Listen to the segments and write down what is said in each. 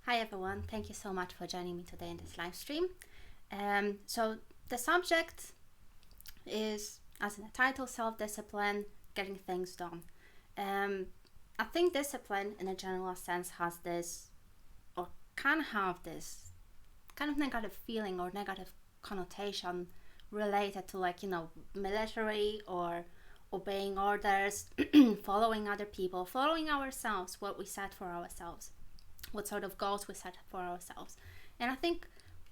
Hi everyone, thank you so much for joining me today in this live stream. So the subject is, as in the title, self-discipline, getting things done. I think discipline in a general sense has this, or can have this kind of negative feeling or negative connotation related to military or obeying orders, following other people, following ourselves, what we set for ourselves, what sort of goals we set for ourselves. And I think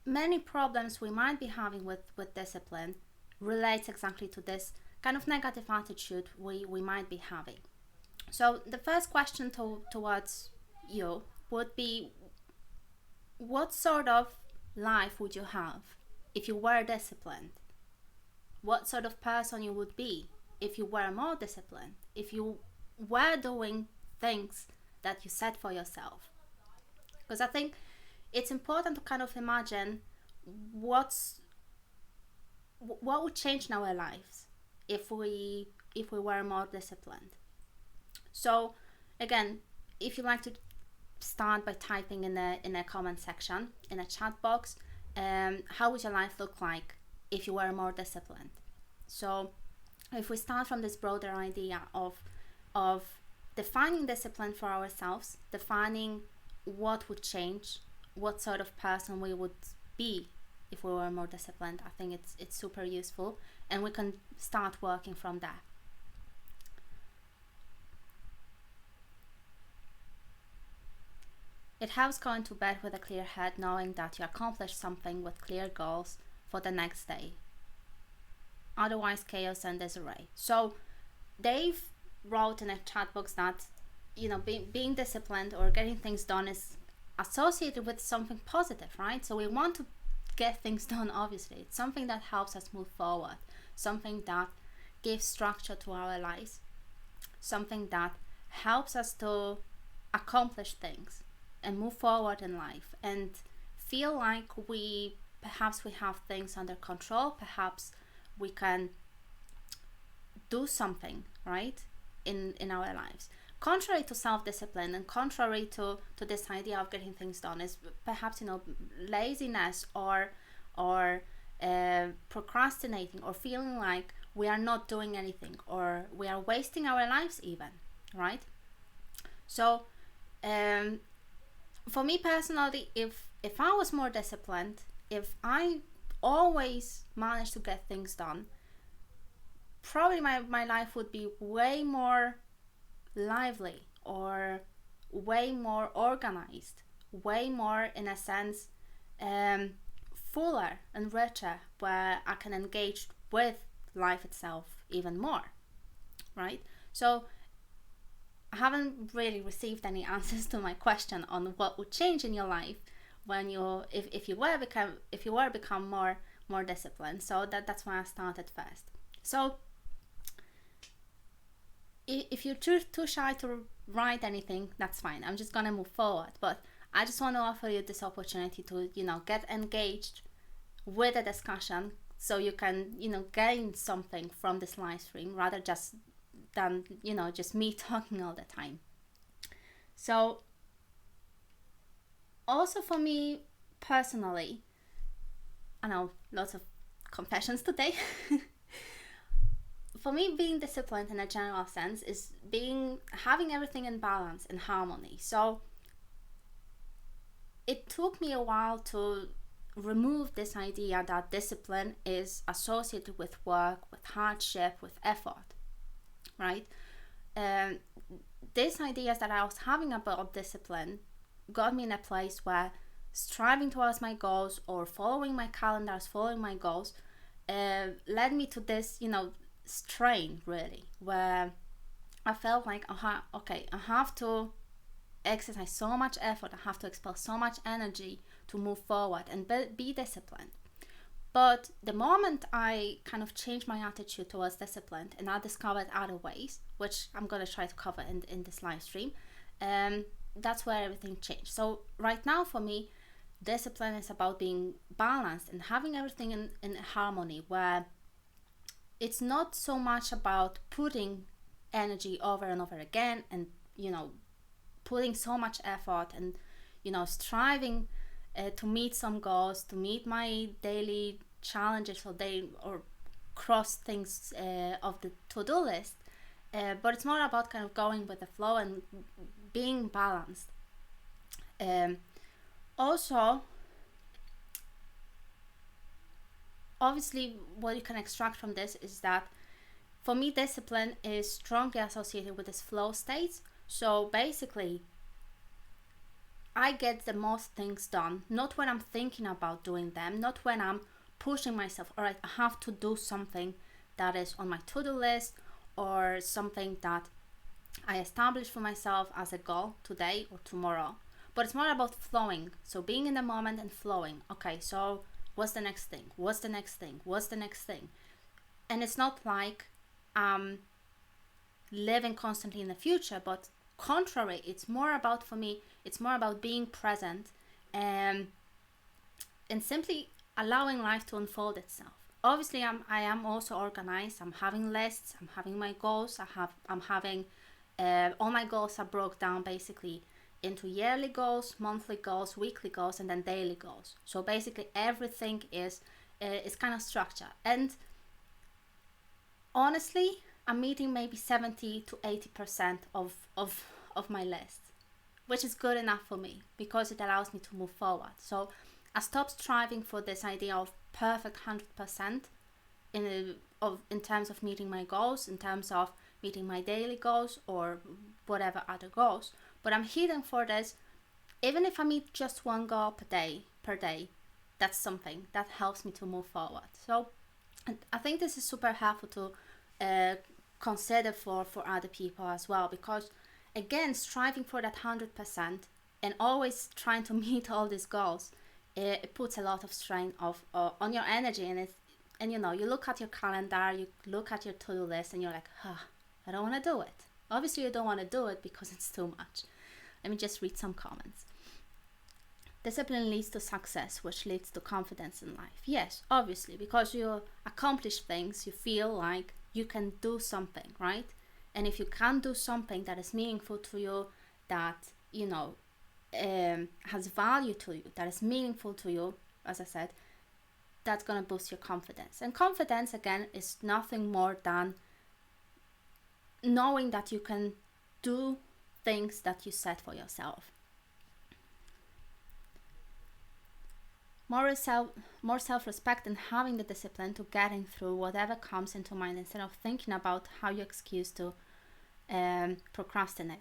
many problems we might be having with discipline relates exactly to this kind of negative attitude we might be having. So the first question towards you would be, what sort of life would you have if you were disciplined? What sort of person you would be if you were more disciplined, if you were doing things that you set for yourself? Because I think it's important to kind of imagine what would change in our lives if we were more disciplined. So again, if you like to start by typing in a comment section, in a chat box, how would your life look like if you were more disciplined? So if we start from this broader idea of defining discipline for ourselves, defining what would change, what sort of person we would be if we were more disciplined, I think it's super useful, and we can start working from there. It helps going to bed with a clear head, knowing that you accomplished something with clear goals for the next day. Otherwise, chaos and disarray. So Dave wrote in a chat box that being disciplined or getting things done is associated with something positive, right? So we want to get things done. Obviously, it's something that helps us move forward, something that gives structure to our lives, something that helps us to accomplish things and move forward in life and feel like perhaps we have things under control, perhaps we can do something, right, in our lives. Contrary to self-discipline and contrary to this idea of getting things done is perhaps laziness or procrastinating or feeling like we are not doing anything or we are wasting our lives even, right? So for me personally, if I was more disciplined, if I always managed to get things done, probably my life would be way more lively or way more organized, way more, in a sense, fuller and richer, where I can engage with life itself even more, right? So I haven't really received any answers to my question on what would change in your life when if you were become more disciplined. So that's why I started first. So if you're too shy to write anything, that's fine. I'm just gonna move forward. But I just want to offer you this opportunity to get engaged with a discussion, so you can gain something from this live stream rather than just me talking all the time. So also for me personally, I know lots of confessions today. For me, being disciplined in a general sense is having everything in balance, in harmony. So it took me a while to remove this idea that discipline is associated with work, with hardship, with effort, right? These ideas that I was having about discipline got me in a place where striving towards my goals or following my calendars, following my goals, led me to this, strain, really, where I felt like, okay, I have to exercise so much effort, I have to expel so much energy to move forward and be disciplined. But the moment I kind of changed my attitude towards discipline and I discovered other ways, which I'm going to try to cover in this live stream, that's where everything changed. So right now for me, discipline is about being balanced and having everything in harmony, where it's not so much about putting energy over and over again and putting so much effort and striving to meet some goals, to meet my daily challenges or cross things of the to-do list. But it's more about kind of going with the flow and being balanced. Also, obviously, what you can extract from this is that for me, discipline is strongly associated with this flow state. So basically, I get the most things done, not when I'm thinking about doing them, not when I'm pushing myself, all right, I have to do something that is on my to-do list or something that I established for myself as a goal today or tomorrow. But it's more about flowing. So being in the moment and flowing. Okay, so what's the next thing? What's the next thing? What's the next thing? And it's not like living constantly in the future, but contrary, it's more about, for me, it's more about being present and simply allowing life to unfold itself. Obviously, I am also organized. I'm having lists. I'm having my goals. I'm having all my goals are broke down basically into yearly goals, monthly goals, weekly goals, and then daily goals. So basically, everything is kind of structured. And honestly, I'm meeting maybe 70 to 80% of my list, which is good enough for me because it allows me to move forward. So I stopped striving for this idea of perfect 100% in terms of meeting my goals, in terms of meeting my daily goals or whatever other goals. But I'm heading for this. Even if I meet just one goal per day, that's something that helps me to move forward. So I think this is super helpful to consider for other people as well, because again, striving for that 100% and always trying to meet all these goals, it puts a lot of strain on your energy. And you look at your calendar, you look at your to-do list, and you're like, I don't want to do it. Obviously, you don't want to do it because it's too much. Let me just read some comments. Discipline leads to success, which leads to confidence in life. Yes, obviously, because you accomplish things, you feel like you can do something, right? And if you can do something that is meaningful to you, that, has value to you, that is meaningful to you, as I said, that's going to boost your confidence. And confidence, again, is nothing more than knowing that you can do things that you set for yourself. More self-respect and having the discipline to getting through whatever comes into mind instead of thinking about how you excuse to procrastinate.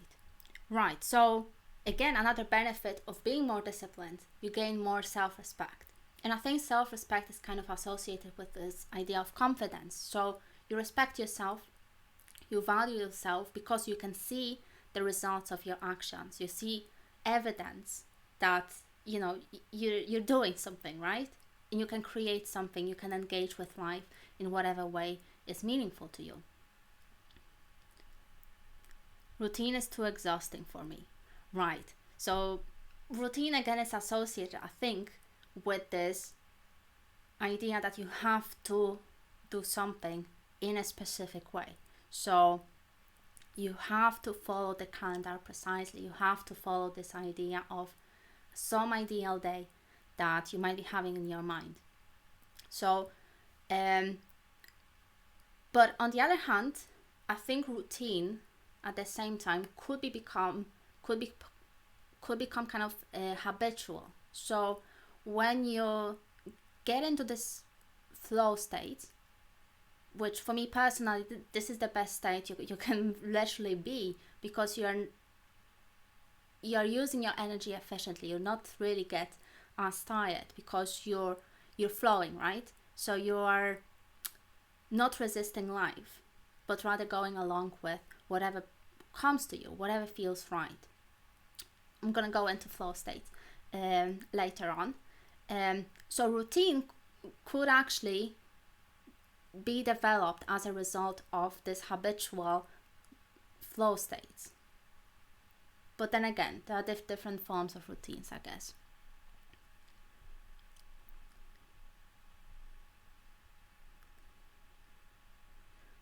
Right, so again, another benefit of being more disciplined, you gain more self-respect. And I think self-respect is kind of associated with this idea of confidence. So you respect yourself, you value yourself because you can see the results of your actions. You see evidence that, you're doing something, right? And you can create something, you can engage with life in whatever way is meaningful to you. Routine is too exhausting for me. Right. So routine again is associated, I think, with this idea that you have to do something in a specific way. So you have to follow the calendar precisely. You have to follow this idea of some ideal day that you might be having in your mind. So, but on the other hand, I think routine at the same time could become kind of habitual. So when you get into this flow state, which for me personally, this is the best state you can literally be, because you're using your energy efficiently. You're not really get as tired because you're flowing, right? So you are not resisting life, but rather going along with whatever comes to you, whatever feels right. I'm gonna go into flow state later on. So routine could actually be developed as a result of this habitual flow states. But then again, there are different forms of routines, I guess.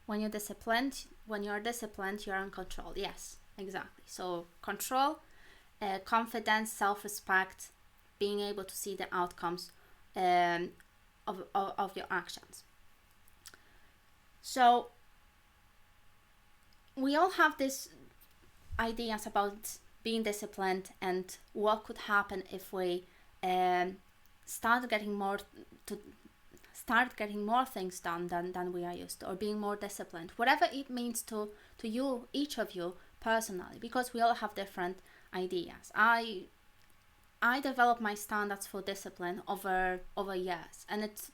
When you're disciplined, you're in control. Yes, exactly. So control, confidence, self-respect, being able to see the outcomes of your actions. So we all have these ideas about being disciplined and what could happen if we start getting more things done than we are used to, or being more disciplined, whatever it means to you, each of you personally, because we all have different ideas. I developed my standards for discipline over years, and it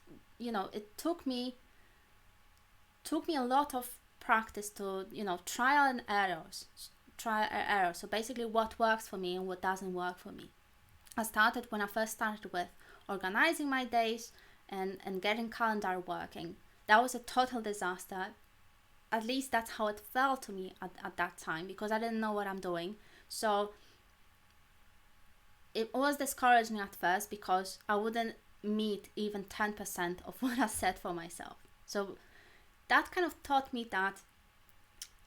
took me a lot of practice to trial and errors. So basically, what works for me and what doesn't work for me. I started when I first started with organizing my days and getting calendar working. That was a total disaster. At least that's how it felt to me at that time, because I didn't know what I'm doing. So it was discouraging at first, because I wouldn't meet even 10% of what I set for myself. So that kind of taught me that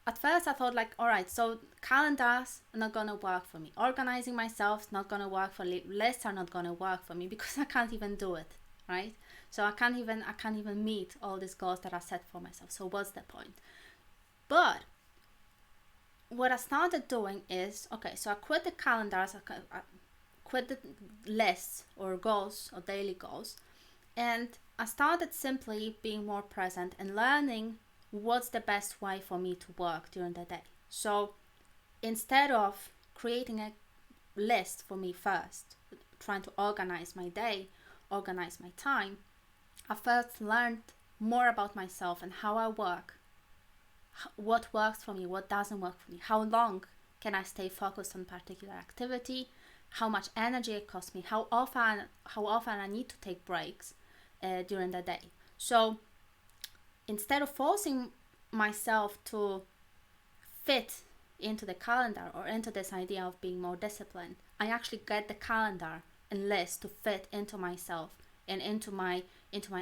at first I thought like, all right, so calendars are not going to work for me. Organizing myself is not going to work for me. Lists are not going to work for me, because I can't even do it, right? So I can't even meet all these goals that I set for myself. So what's the point? But what I started doing is, okay, so I quit the calendars, I quit the lists or goals or daily goals, and I started simply being more present and learning what's the best way for me to work during the day. So instead of creating a list for me first, trying to organize my day, organize my time, I first learned more about myself and how I work, what works for me, what doesn't work for me, how long can I stay focused on particular activity, how much energy it costs me, how often I need to take breaks during the day. So instead of forcing myself to fit into the calendar or into this idea of being more disciplined, I actually get the calendar and list to fit into myself and into my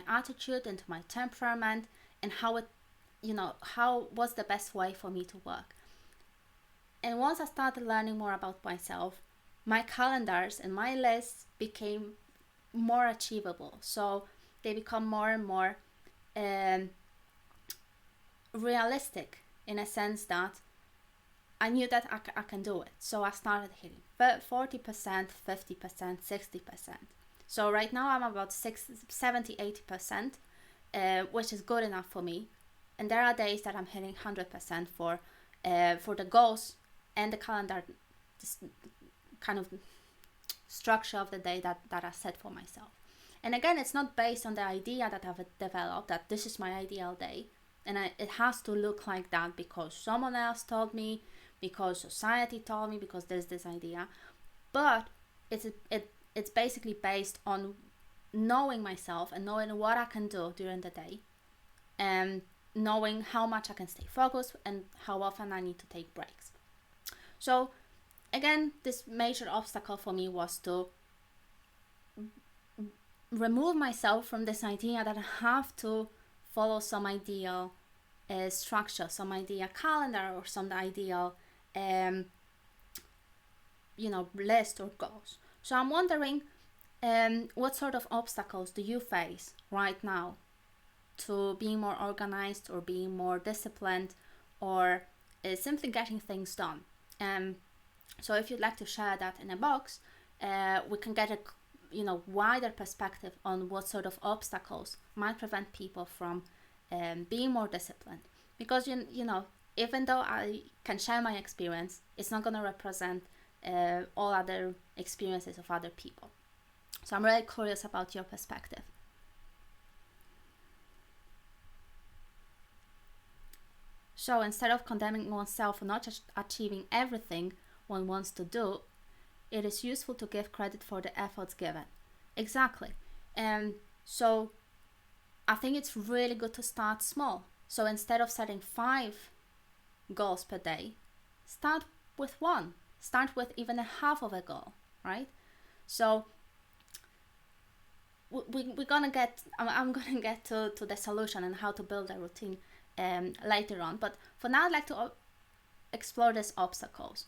attitude, into my temperament, and what's the best way for me to work. And once I started learning more about myself, my calendars and my lists became more achievable. So they become more and more realistic, in a sense that I knew that I can do it. So I started hitting 40%, 50%, 60%. So right now I'm about 70, 80%, which is good enough for me. And there are days that I'm hitting 100% for the goals and the calendar, this kind of structure of the day that I set for myself. And again, it's not based on the idea that I've developed, that this is my ideal day. And it has to look like that because someone else told me, because society told me, because there's this idea. But it's basically based on knowing myself and knowing what I can do during the day, and knowing how much I can stay focused and how often I need to take breaks. So again, this major obstacle for me was to remove myself from this idea that I have to follow some ideal structure, some ideal calendar, or some ideal list or goals. So I'm wondering, what sort of obstacles do you face right now to being more organized or being more disciplined, or simply getting things done? So if you'd like to share that in a box, we can get a wider perspective on what sort of obstacles might prevent people from being more disciplined. Because even though I can share my experience, it's not going to represent all other experiences of other people. So I'm really curious about your perspective. So instead of condemning oneself for not achieving everything one wants to do, it is useful to give credit for the efforts given. Exactly. So I think it's really good to start small. So instead of setting 5 goals per day, start with 1. Start with even a half of a goal, right? So we're gonna get, I'm gonna get to the solution and how to build a routine later on. But for now, I'd like to explore these obstacles.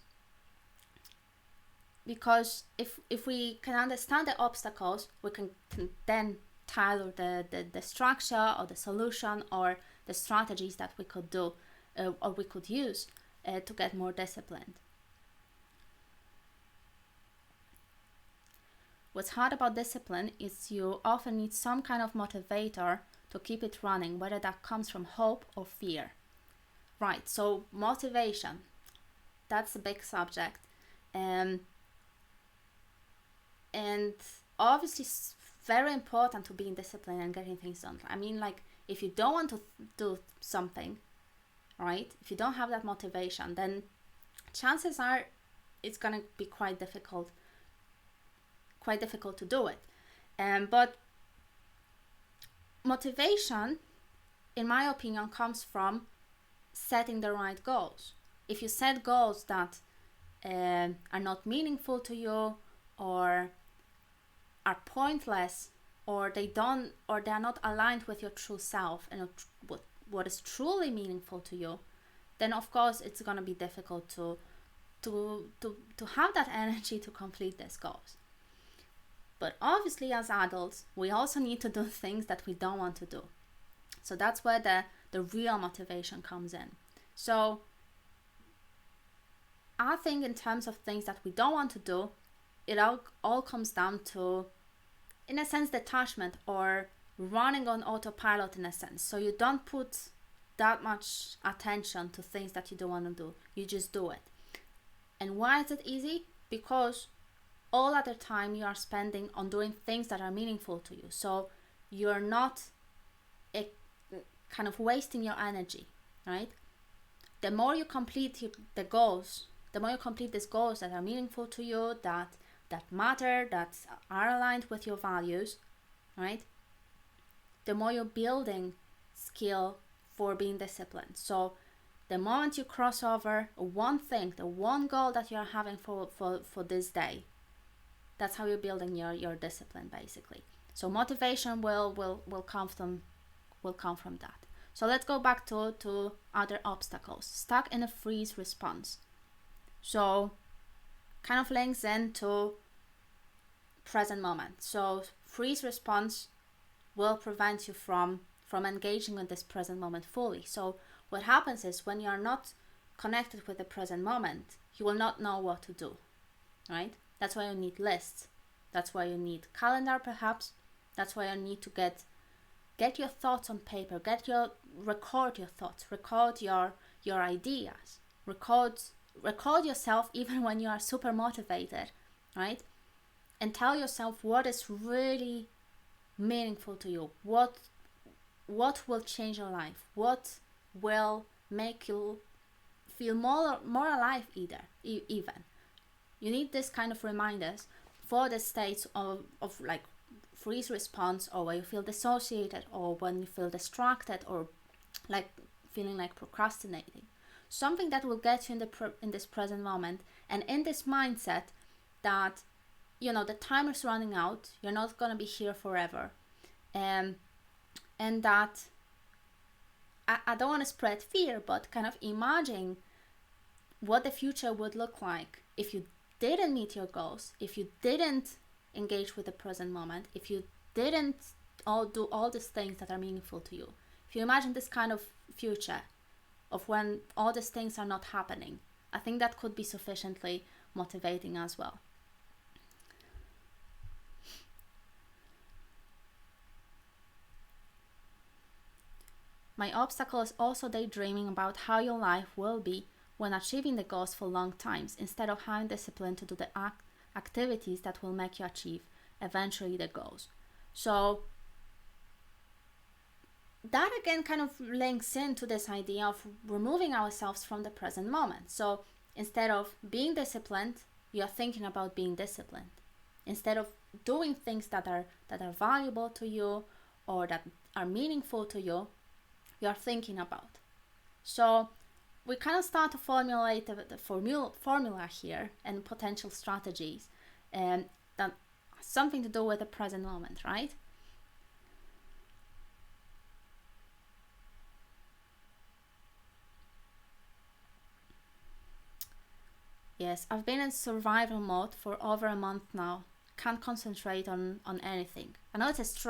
because if we can understand the obstacles, we can then tailor the structure or the solution or the strategies that we could do or we could use to get more disciplined. What's hard about discipline is you often need some kind of motivator to keep it running, whether that comes from hope or fear. Right, so motivation, that's a big subject. And obviously it's very important to be in discipline and getting things done. I mean, like, if you don't want to do something, right, if you don't have that motivation, then chances are it's going to be quite difficult to do it. But motivation, in my opinion, comes from setting the right goals. If you set goals that are not meaningful to you, or are pointless, or they are not aligned with your true self and what is truly meaningful to you, then of course it's going to be difficult to have that energy to complete these goals. But obviously, as adults, we also need to do things that we don't want to do. So that's where the real motivation comes in. So I think in terms of things that we don't want to do, it all comes down to, in a sense, detachment, or running on autopilot in a sense. So you don't put that much attention to things that you don't want to do. You just do it. And why is it easy? Because all other time you are spending on doing things that are meaningful to you. So you're not kind of wasting your energy, right? The more you complete the goals, the more you complete these goals that are meaningful to you, that matter, that are aligned with your values, right? The more you're building skill for being disciplined. So the moment you cross over one thing, the one goal that you're having for this day, that's how you're building your discipline, basically. So motivation will come from that. So let's go back to other obstacles. Stuck in a freeze response. So kind of links into present moment. So freeze response will prevent you from engaging with this present moment fully. So what happens is, when you are not connected with the present moment, you will not know what to do, right? That's why you need lists. That's why you need calendar, perhaps. That's why you need to get your thoughts on paper. Record your thoughts. Record your ideas. Record yourself even when you are super motivated, right? And tell yourself what is really meaningful to you. What will change your life? What will make you feel more alive even. You need this kind of reminders for the states of like freeze response, or when you feel dissociated, or when you feel distracted, or like feeling like procrastinating. Something that will get you in this present moment, and in this mindset that, you know, the time is running out, you're not going to be here forever. And that I don't want to spread fear, but kind of imagine what the future would look like if you didn't meet your goals, if you didn't engage with the present moment, if you didn't do all these things that are meaningful to you. If you imagine this kind of future of when all these things are not happening, I think that could be sufficiently motivating as well. My obstacle is also daydreaming about how your life will be when achieving the goals for long times, instead of having discipline to do the activities that will make you achieve eventually the goals. So that again kind of links into this idea of removing ourselves from the present moment. So instead of being disciplined, you are thinking about being disciplined. Instead of doing things that are valuable to you or that are meaningful to you, you are thinking about. So we kind of start to formulate the formula here and potential strategies, and that has something to do with the present moment, right? Yes, I've been in survival mode for over a month now. Can't concentrate on anything. I know it's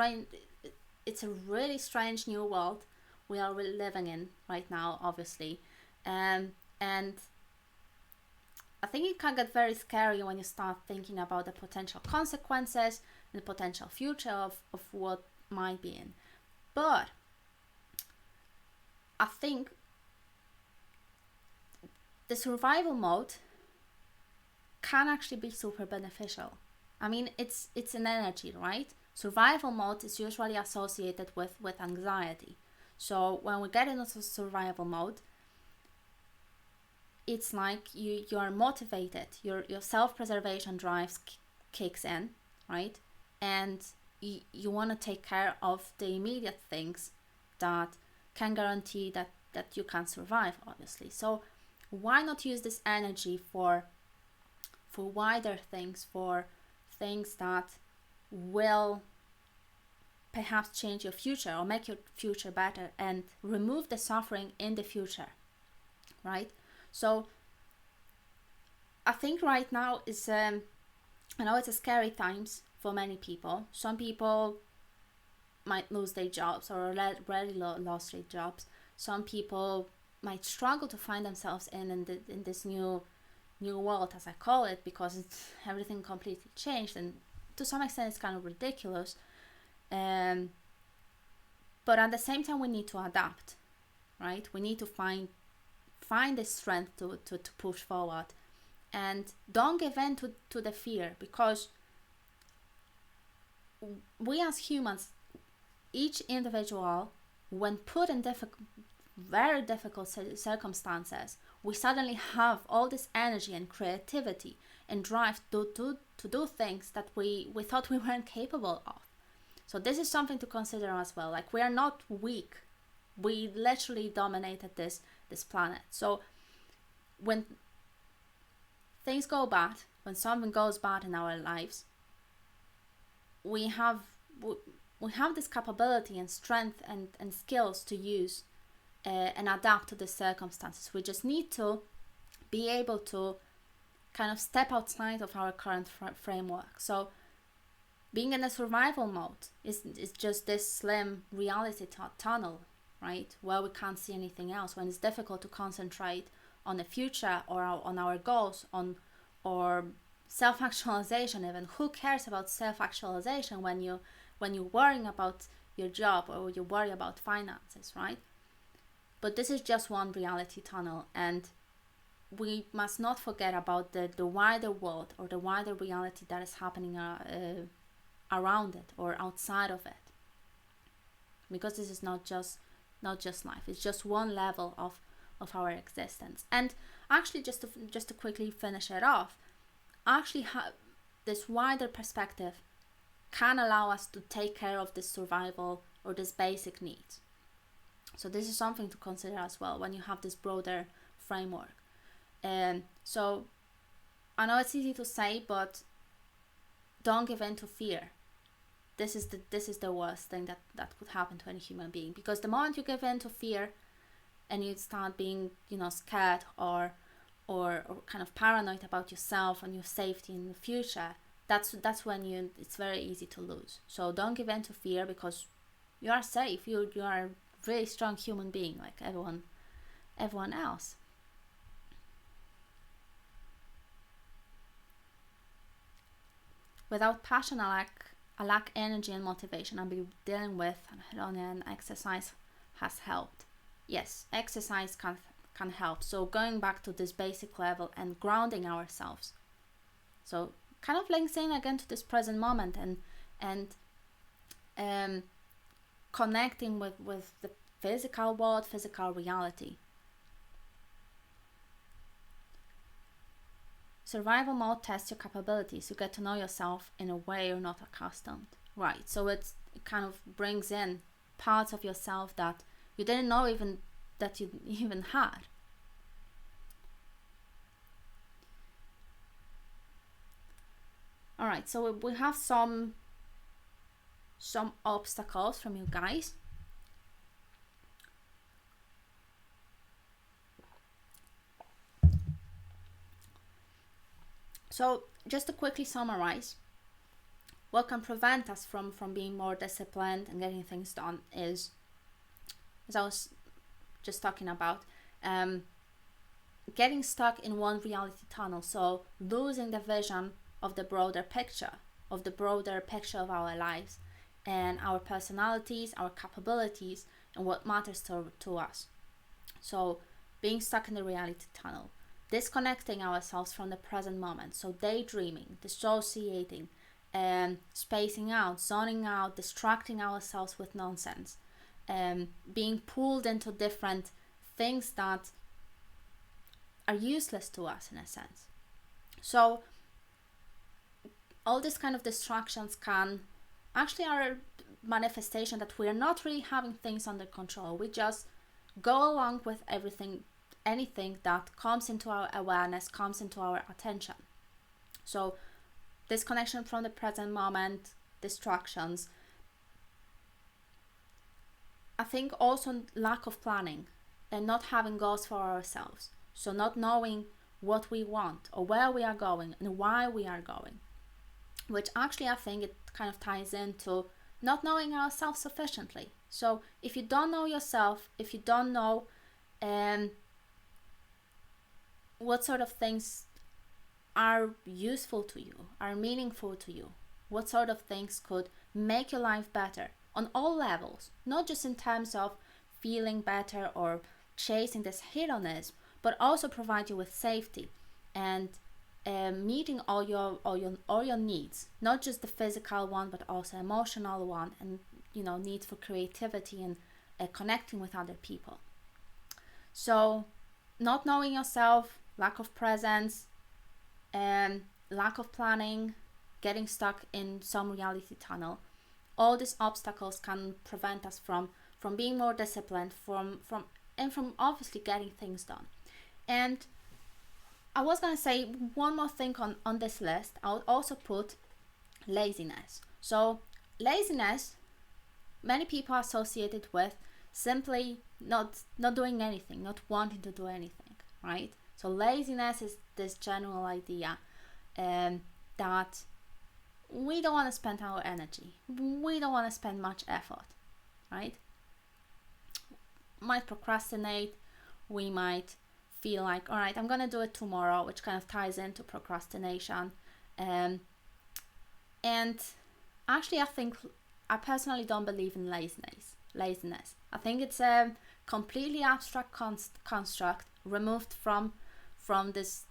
a really strange new world we are living in right now, obviously. And I think it can get very scary when you start thinking about the potential consequences and the potential future of what might be in. But I think the survival mode can actually be super beneficial. I mean, it's an energy, right? Survival mode is usually associated with anxiety. So when we get into survival mode, it's like you are motivated, your self-preservation drives kicks in, right? And you want to take care of the immediate things that can guarantee that you can survive, obviously. So why not use this energy for wider things, for things that will perhaps change your future or make your future better and remove the suffering in the future, right? So I think right now is I know it's a scary times for many people. Some people might lose their jobs or already lost their jobs. Some people might struggle to find themselves in this new world, as I call it, because it's everything completely changed, and to some extent it's kind of ridiculous. But at the same time, we need to adapt, right? We need to find the strength to push forward, and don't give in to the fear, because we as humans, each individual, when put in very difficult circumstances, we suddenly have all this energy and creativity and drive to do things that we thought we weren't capable of. So this is something to consider as well. Like, we are not weak. We literally dominated this planet. So when things go bad, when something goes bad in our lives, we have this capability and strength and skills to use and adapt to the circumstances. We just need to be able to kind of step outside of our current framework. So being in a survival mode is just this slim reality tunnel, right, where we can't see anything else, when it's difficult to concentrate on the future or on our goals, or self-actualization. Even who cares about self-actualization when you're worrying about your job or you worry about finances, right? But this is just one reality tunnel, and we must not forget about the wider world or the wider reality that is happening around it or outside of it, because this is not just life. It's just one level of our existence. And actually, just to quickly finish it off, actually this wider perspective can allow us to take care of this survival or this basic needs. So this is something to consider as well when you have this broader framework. So I know it's easy to say, but don't give in to fear. This is the worst thing that could happen to any human being, because the moment you give in to fear and you start being, scared or kind of paranoid about yourself and your safety in the future, that's when it's very easy to lose. So don't give in to fear, because you are safe. You are a really strong human being like everyone else. Without passion, I lack energy and motivation. I've been dealing with anhedonia, and exercise has helped. Yes, exercise can help. So going back to this basic level and grounding ourselves. So kind of links in again to this present moment and connecting with the physical world, physical reality. Survival mode tests your capabilities. You get to know yourself in a way you're not accustomed. Right, so it kind of brings in parts of yourself that you didn't know that you even had. All right, so we have some obstacles from you guys. So just to quickly summarize, what can prevent us from being more disciplined and getting things done is, as I was just talking about, getting stuck in one reality tunnel. So losing the vision of the broader picture, of our lives and our personalities, our capabilities, and what matters to us. So being stuck in the reality tunnel, disconnecting ourselves from the present moment. So daydreaming, dissociating, spacing out, zoning out, distracting ourselves with nonsense, being pulled into different things that are useless to us in a sense. So all these kind of distractions can actually are a manifestation that we are not really having things under control. We just go along with anything that comes into our awareness, comes into our attention. So disconnection from the present moment, distractions. I think also lack of planning and not having goals for ourselves. So not knowing what we want or where we are going and why we are going, which actually I think it kind of ties into not knowing ourselves sufficiently. So if you don't know yourself, if you don't know what sort of things are useful to you, are meaningful to you, what sort of things could make your life better on all levels, not just in terms of feeling better or chasing this hedonism, but also provide you with safety and meeting all your needs, not just the physical one, but also emotional one, and needs for creativity and connecting with other people. So not knowing yourself, lack of presence, lack of planning, getting stuck in some reality tunnel, all these obstacles can prevent us from being more disciplined, from obviously getting things done. And I was going to say one more thing on this list. I would also put laziness. So laziness, many people associate it with simply not doing anything, not wanting to do anything, right? So laziness is this general idea that we don't want to spend our energy. We don't want to spend much effort, right? Might procrastinate. We might feel like, all right, I'm going to do it tomorrow, which kind of ties into procrastination. And actually, I personally don't believe in laziness. I think it's a completely abstract construct removed from this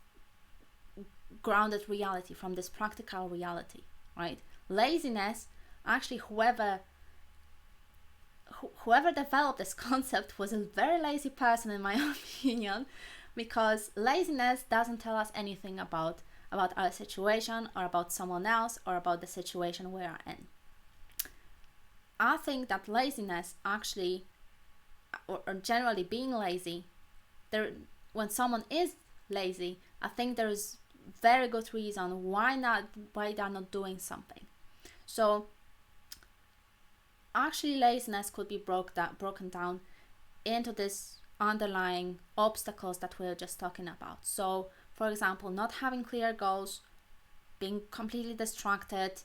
grounded reality, from this practical reality, right? Laziness, actually, whoever developed this concept was a very lazy person, in my opinion, because laziness doesn't tell us anything about our situation or about someone else or about the situation we are in. I think that laziness actually, or generally being lazy, when someone is lazy, I think there is very good reason why they're not doing something. So actually laziness could be broken down into this underlying obstacles that we were just talking about. So for example, not having clear goals, being completely distracted,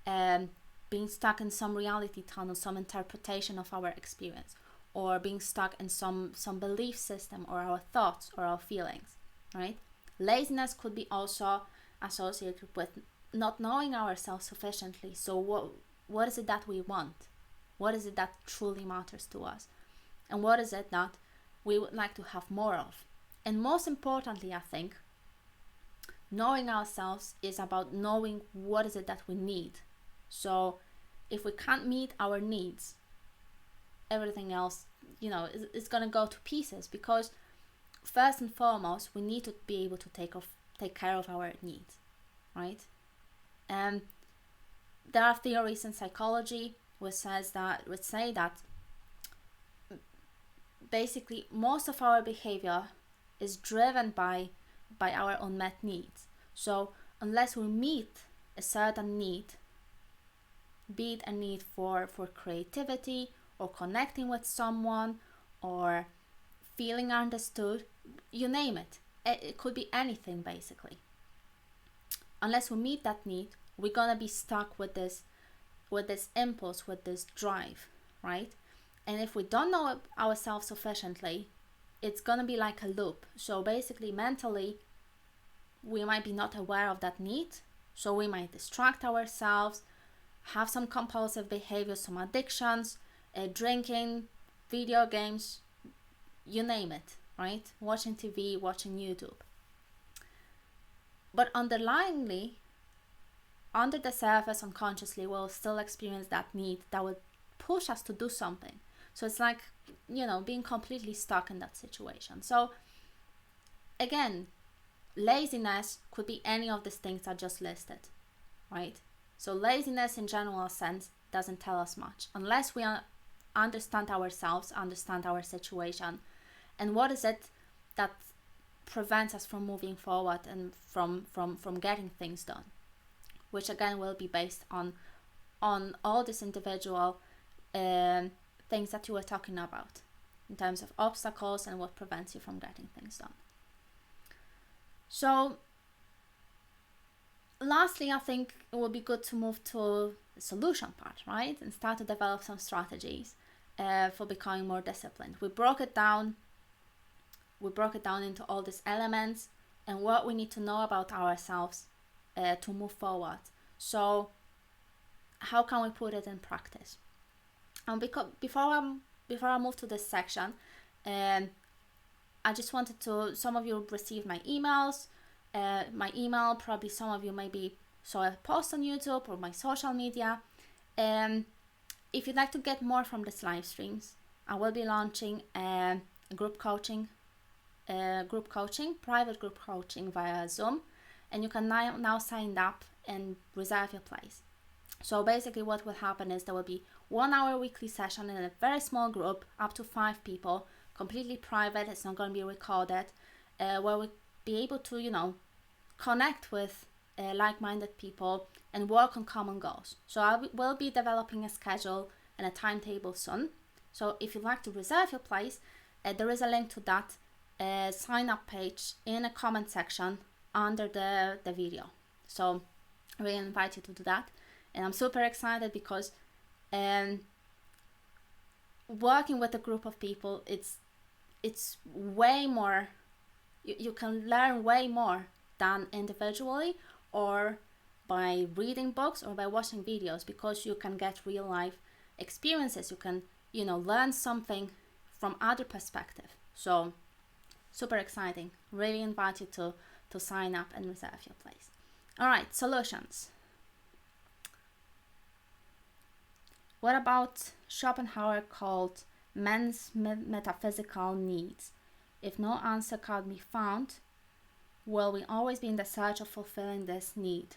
being stuck in some reality tunnel, some interpretation of our experience, or being stuck in some belief system or our thoughts or our feelings, right? Laziness could be also associated with not knowing ourselves sufficiently. So what is it that we want? What is it that truly matters to us? And what is it that we would like to have more of? And most importantly, I think, knowing ourselves is about knowing what is it that we need. So if we can't meet our needs, everything else, is going to go to pieces, because first and foremost, we need to be able to take care of our needs, right? And there are theories in psychology which say that basically most of our behavior is driven by our unmet needs. So unless we meet a certain need, be it a need for creativity or connecting with someone or feeling understood, you name it. It could be anything basically. unless we meet that need, we're gonna be stuck with this impulse, with this drive, right? And if we don't know ourselves sufficiently, it's gonna be like a loop. So basically, mentally, we might be not aware of that need, so we might distract ourselves, have some compulsive behaviors, some addictions, drinking, video games, you name it, right? Watching TV, watching YouTube. But underlyingly, under the surface, unconsciously, we'll still experience that need that will push us to do something. So it's like, being completely stuck in that situation. So again, laziness could be any of these things I just listed, right? So laziness in general sense doesn't tell us much unless we understand ourselves, understand our situation, and what is it that prevents us from moving forward and from getting things done, which again will be based on all these individual things that you were talking about in terms of obstacles and what prevents you from getting things done. So lastly, I think it would be good to move to the solution part, right? And start to develop some strategies for becoming more disciplined. We broke it down into all these elements and what we need to know about ourselves to move forward. So how can we put it in practice? And before I move to this section, I just wanted to, some of you received my emails, probably some of you maybe saw a post on YouTube or my social media. If you'd like to get more from these live streams, I will be launching private group coaching via Zoom, and you can now sign up and reserve your place. So basically what will happen is there will be 1 hour weekly session in a very small group, up to 5 people, completely private. It's not going to be recorded, where we'll be able to, connect with like-minded people and work on common goals. So I will be developing a schedule and a timetable soon. So if you'd like to reserve your place, there is a link to that sign up page in a comment section under the video. So I really invite you to do that. And I'm super excited because working with a group of people, it's way more, you can learn way more than individually or by reading books or by watching videos, because you can get real life experiences. You can, learn something from other perspective. So super exciting. Really invite you to sign up and reserve your place. All right, solutions. What about Schopenhauer called men's metaphysical needs? If no answer can be found, will we always be in the search of fulfilling this need?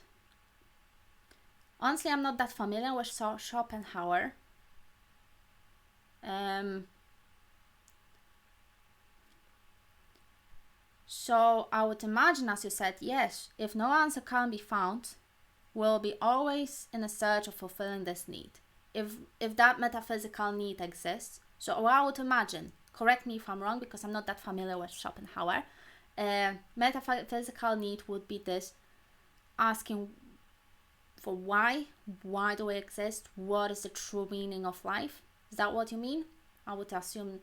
Honestly, I'm not that familiar with Schopenhauer. So I would imagine, as you said, yes, if no answer can be found, we'll be always in a search of fulfilling this need. If that metaphysical need exists. So I would imagine, correct me if I'm wrong because I'm not that familiar with Schopenhauer, metaphysical need would be this asking for why do we exist, what is the true meaning of life. Is that what you mean? I would assume,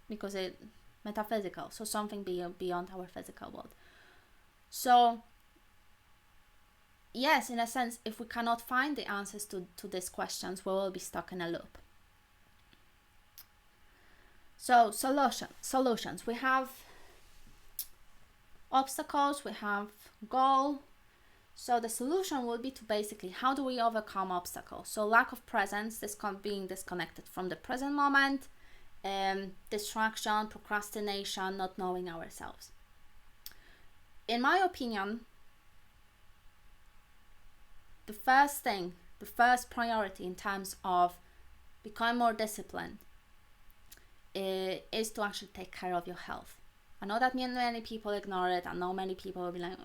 because it's metaphysical, so something beyond our physical world. So yes, in a sense, if we cannot find the answers to these questions, we will be stuck in a loop. So solutions. We have obstacles, we have goal. So the solution will be to basically, how do we overcome obstacles? So lack of presence, being disconnected from the present moment, distraction, procrastination, not knowing ourselves. In my opinion, the first priority in terms of becoming more disciplined is to actually take care of your health. I know that many people ignore it. I know many people will be like,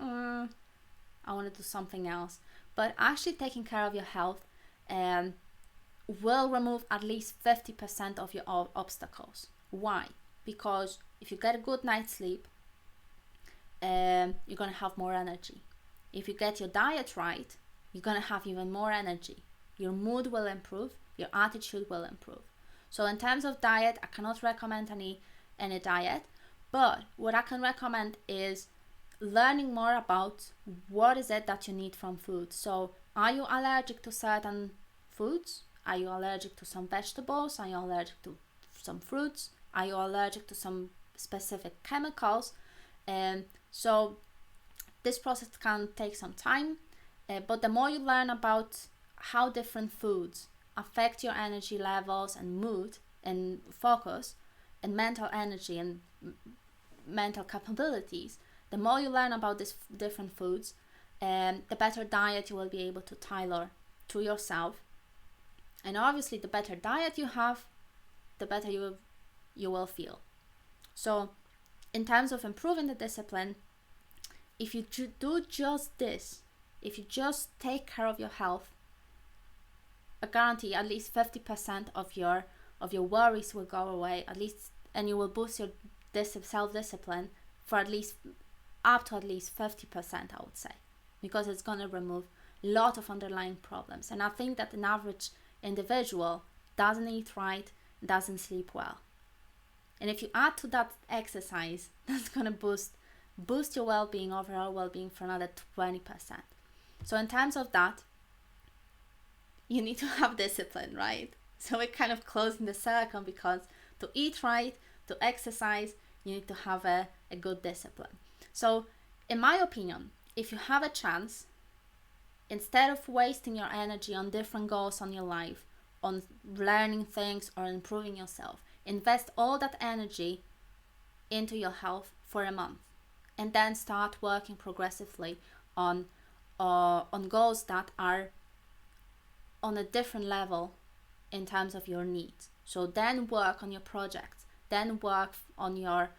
I want to do something else. But actually taking care of your health will remove at least 50% of your obstacles. Why? Because if you get a good night's sleep, you're going to have more energy. If you get your diet right, you're going to have even more energy. Your mood will improve, your attitude will improve. So in terms of diet, I cannot recommend any diet, but what I can recommend is learning more about what is it that you need from food. So are you allergic to certain foods? Are you allergic to some vegetables? Are you allergic to some fruits? Are you allergic to some specific chemicals? And so this process can take some time, but the more you learn about how different foods affect your energy levels and mood and focus and mental energy and mental capabilities, the more you learn about these different foods, the better diet you will be able to tailor to yourself. And obviously, the better diet you have, the better you will feel. So in terms of improving the discipline, if you do just this, if you just take care of your health, I guarantee at least 50% of your worries will go away, at least, and you will boost your self-discipline for at least up to at least 50%, I would say, because it's going to remove a lot of underlying problems. And I think that an average individual doesn't eat right, doesn't sleep well. And if you add to that exercise, that's going to boost your well-being, overall well-being, for another 20%. So in terms of that, you need to have discipline, right? So we're kind of closing the circle, because to eat right, to exercise, you need to have a good discipline. So in my opinion, if you have a chance, instead of wasting your energy on different goals on your life, on learning things or improving yourself, invest all that energy into your health for a month, and then start working progressively on goals that are on a different level in terms of your needs. So then work on your projects, then work on your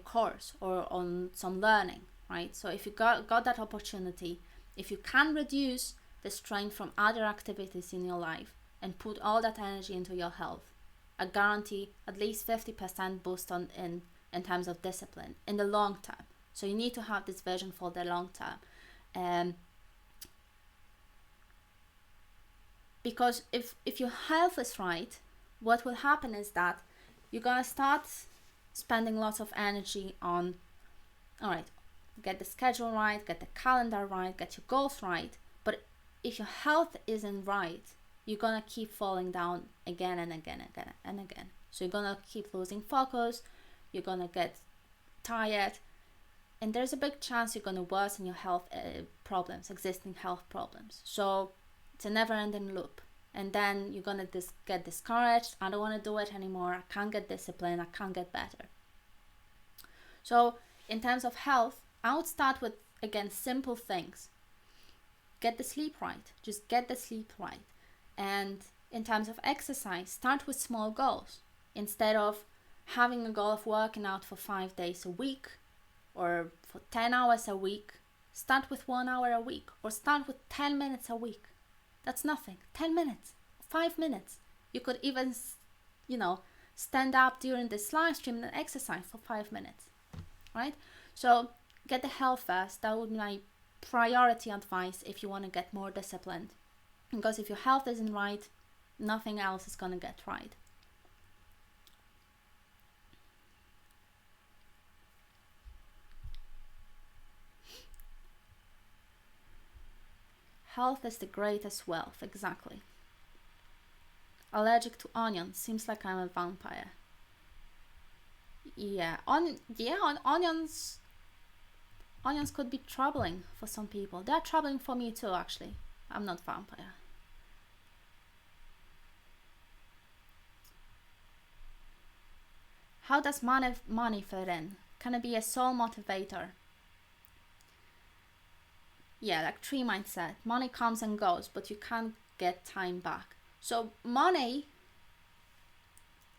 course or on some learning, right? So if you got that opportunity, if you can reduce the strain from other activities in your life and put all that energy into your health, I guarantee at least 50% boost in terms of discipline in the long term. So you need to have this vision for the long term. Because if your health is right, what will happen is that you're going to start spending lots of energy on, all right, get the schedule right, get the calendar right, get your goals right. But if your health isn't right, you're going to keep falling down again and again and again. So you're going to keep losing focus, you're going to get tired, and there's a big chance you're going to worsen your health problems, existing health problems. So it's a never-ending loop. And then you're going to get discouraged. I don't want to do it anymore. I can't get disciplined. I can't get better. So in terms of health, I would start with, again, simple things. Get the sleep right. Just get the sleep right. And in terms of exercise, start with small goals. Instead of having a goal of working out for 5 days a week or for 10 hours a week, start with 1 hour a week, or start with 10 minutes a week. That's nothing. 10 minutes, 5 minutes. You could even, stand up during this live stream and exercise for 5 minutes, right? So get the health first. That would be my priority advice if you want to get more disciplined. Because if your health isn't right, nothing else is going to get right. Health is the greatest wealth, exactly. Allergic to onions. Seems like I'm a vampire. Yeah, onions could be troubling for some people. They're troubling for me too, actually. I'm not vampire. How does money fit in? Can it be a sole motivator? Yeah, like tree mindset. Money comes and goes, but you can't get time back. So money,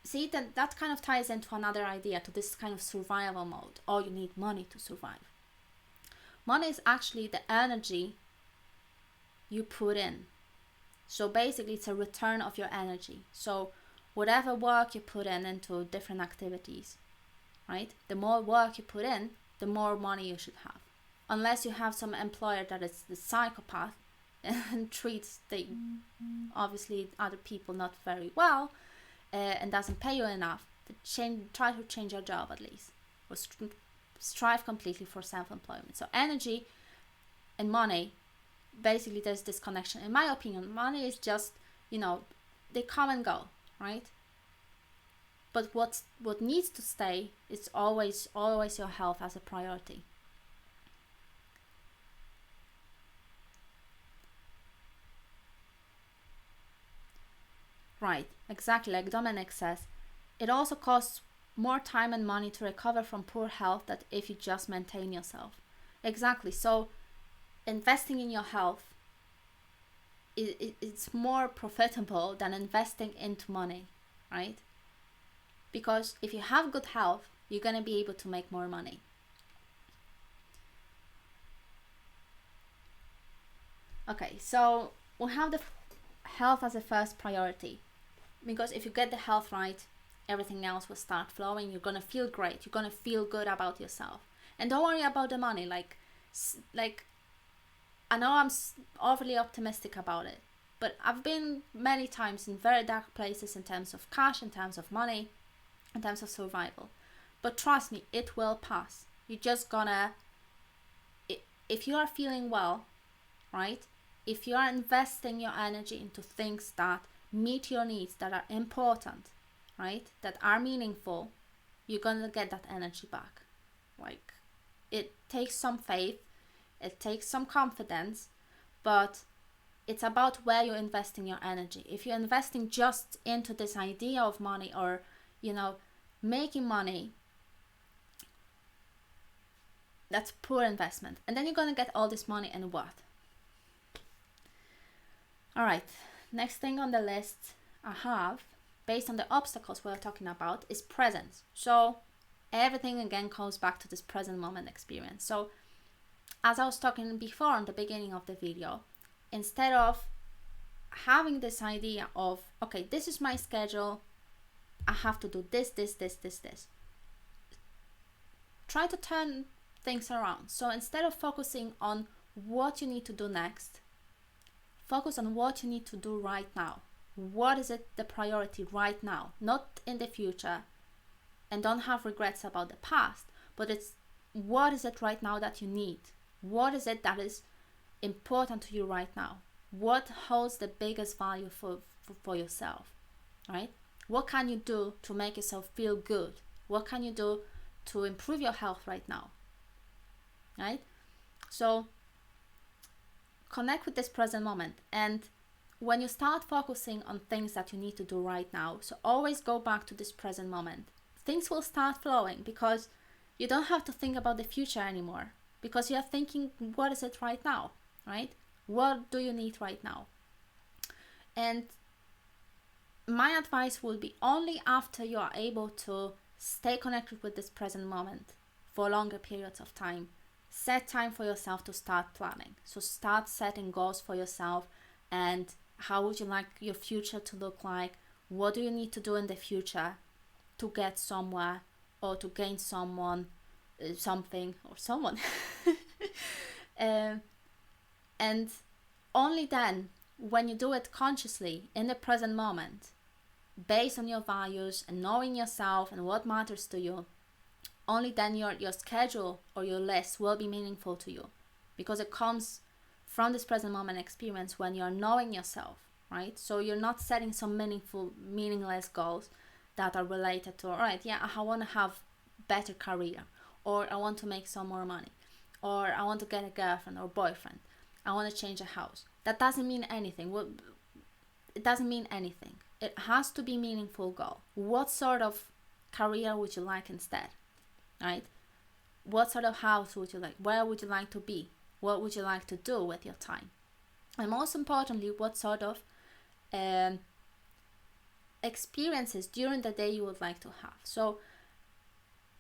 see, that kind of ties into another idea, to this kind of survival mode. Oh, you need money to survive. Money is actually the energy you put in. So basically it's a return of your energy. So whatever work you put into different activities, right? The more work you put in, the more money you should have. unless you have some employer that is the psychopath and treats the obviously other people not very well, and doesn't pay you enough, try to change your job at least, or strive completely for self-employment. So energy and money, basically there's this connection. In my opinion, money is just, they come and go, right? But what needs to stay is always your health as a priority. Right, exactly, like Dominic says, it also costs more time and money to recover from poor health than if you just maintain yourself. Exactly, so investing in your health, it's more profitable than investing into money, right? Because if you have good health, you're going to be able to make more money. Okay, so we have the health as a first priority, because if you get the health right, everything else will start flowing. You're going to feel great. You're going to feel good about yourself. And don't worry about the money. Like I know I'm overly optimistic about it, but I've been many times in very dark places in terms of cash, in terms of money, in terms of survival. But trust me, it will pass. You're just gonna, if you are feeling well, right? If you are investing your energy into things that meet your needs, that are important, right? That are meaningful, you're gonna get that energy back. Like, it takes some faith, it takes some confidence, but it's about where you're investing your energy. If you're investing just into this idea of money, or, making money, that's poor investment. And then you're gonna get all this money, and what? All right, next thing on the list I have, based on the obstacles we're talking about, is presence. So everything again comes back to this present moment experience. So as I was talking before in the beginning of the video, instead of having this idea of, okay, this is my schedule, I have to do this, try to turn things around. So instead of focusing on what you need to do next, focus on what you need to do right now. What is it, the priority right now? Not in the future, and don't have regrets about the past, but it's what is it right now that you need? What is it that is important to you right now? What holds the biggest value for yourself, right? What can you do to make yourself feel good? What can you do to improve your health right now, right? So connect with this present moment. And when you start focusing on things that you need to do right now, so always go back to this present moment, things will start flowing, because you don't have to think about the future anymore, because you are thinking, what is it right now, right? What do you need right now? And my advice would be, only after you are able to stay connected with this present moment for longer periods of time, set time for yourself to start planning. So start setting goals for yourself, and how would you like your future to look like? What do you need to do in the future to get somewhere, or to gain someone, something, or someone? And only then, when you do it consciously in the present moment, based on your values and knowing yourself and what matters to you, only then your schedule or your list will be meaningful to you, because it comes from this present moment experience when you're knowing yourself, right? So you're not setting some meaningless goals that are related to, all right, yeah, I want to have better career, or I want to make some more money, or I want to get a girlfriend or boyfriend, I want to change a house. That doesn't mean anything. Well, it doesn't mean anything. It has to be a meaningful goal. What sort of career would you like instead, right? What sort of house would you like? Where would you like to be? What would you like to do with your time? And most importantly, what sort of experiences during the day you would like to have. So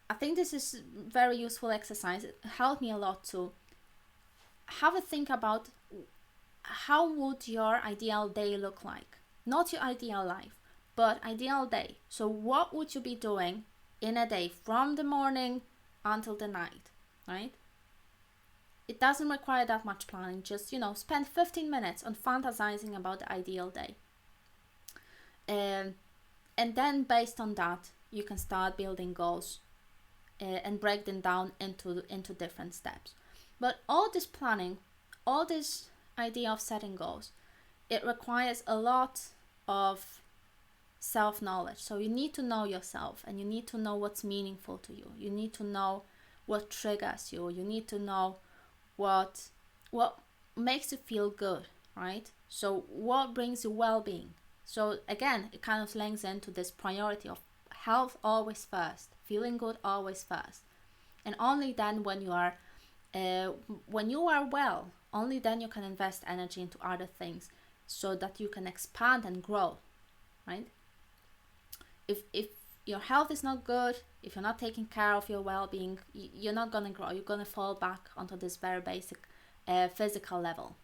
I think this is very useful exercise. It helped me a lot to have a think about, how would your ideal day look like? Not your ideal life, but ideal day. So what would you be doing in a day from the morning until the night, right? it doesn't require that much planning. Just, spend 15 minutes on fantasizing about the ideal day. And then based on that, you can start building goals and break them down into different steps. But all this planning, all this idea of setting goals, it requires a lot of self-knowledge. So you need to know yourself, and you need to know what's meaningful to you. You need to know what triggers you. You need to know what makes you feel good, right? So what brings you well-being. So again, it kind of links into this priority of health always first, feeling good always first. And only then when you are well, only then you can invest energy into other things so that you can expand and grow, right? If your health is not good, if you're not taking care of your well-being, you're not going to grow. You're going to fall back onto this very basic physical level.